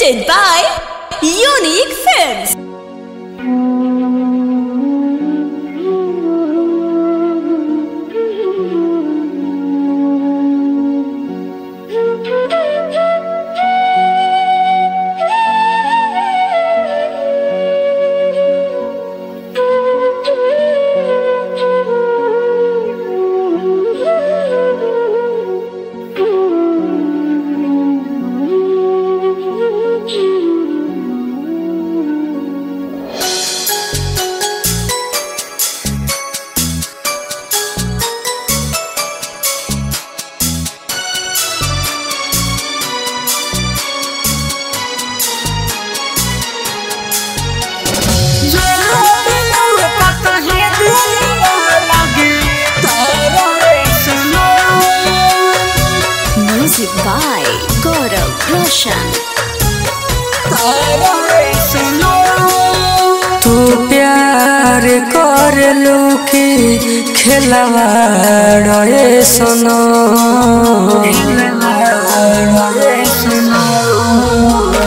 presented by Unique Films. Music by Gaurav Roshan. तू प्यार कर लू कि खिलवाड़े सुनो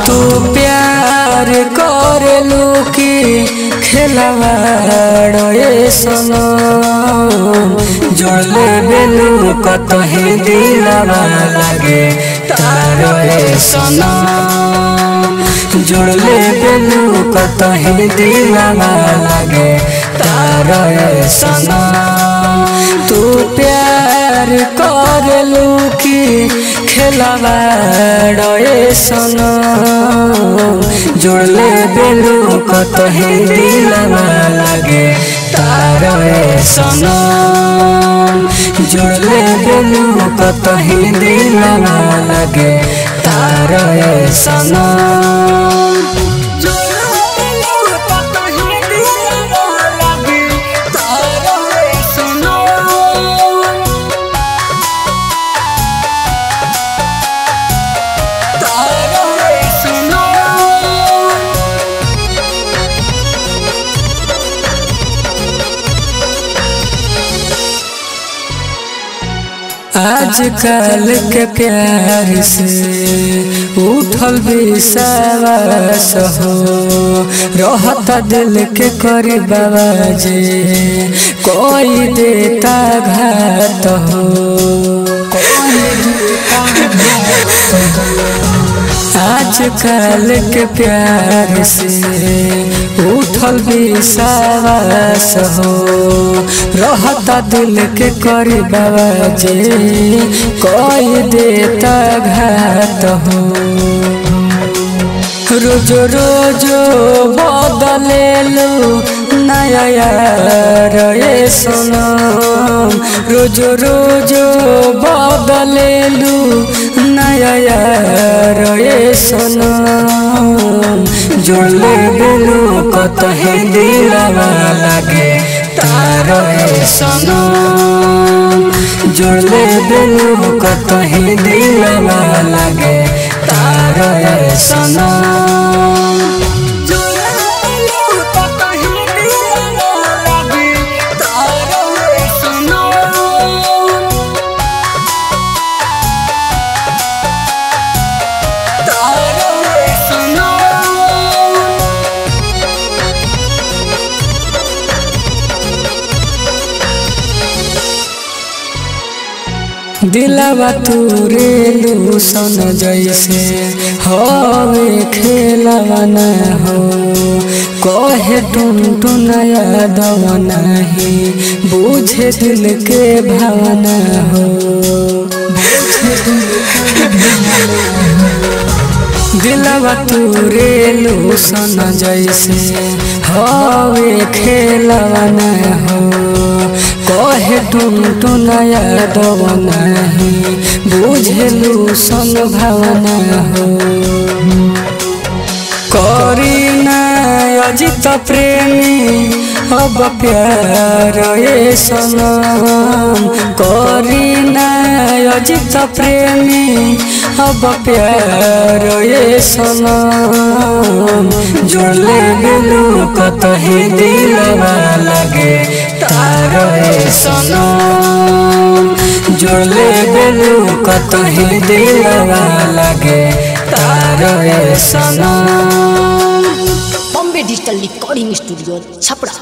तू प्यार कर लू कि खिलवाड़े सुनो जोड़ले बेलू कतही दिलवा लगे तारे सुनो जोड़ले बेलू कतही दिलवा लगे तारे सुनो तू प्यार कर लू कि खिलवाड़े सुनो जोड़ले बेलू कतही दिलवा लगे तारे सुनो जोड़ले बेलू कतही दिलवा लगे तारे सुनो आजकल के प्यार से उठल विश्वास हो रहता दिल के करी बाबा जे कोई देता घात हो आजकल के प्यार से उठल विश्वास हो रहता दिल के करी बाबा जे कोई देता घात हो रोज रोज बदले लू नया यार ये सुनो रोज रोज बदले लू नया यार ये सुनो जोड़ले बेलू कतही दिलवा लगे तारे सुनो जोड़ले बेलू कतही दिलवा लगे तारे सुनो दिलवा तूरे लू सन जैसे हवे खेलवा न हो कहे टुन यादवा नहीं बुझे दिल के भावना हो दिलवा तूरे लू सन जैसे हवे खेलवा न हो कहे टुन यादवा नहीं बुझलू सन भावना हो करीना अजित प्रेमी अब प्यार ये सनम करीना अजित प्रेमी अब प्यार ये सनम जोड़ले बेलू कतही दिलवा लगे तारे सनम जोड़ले बेलू कतही दिलवा लगे तारे सनम। Bombay digital recording studio Chhapra.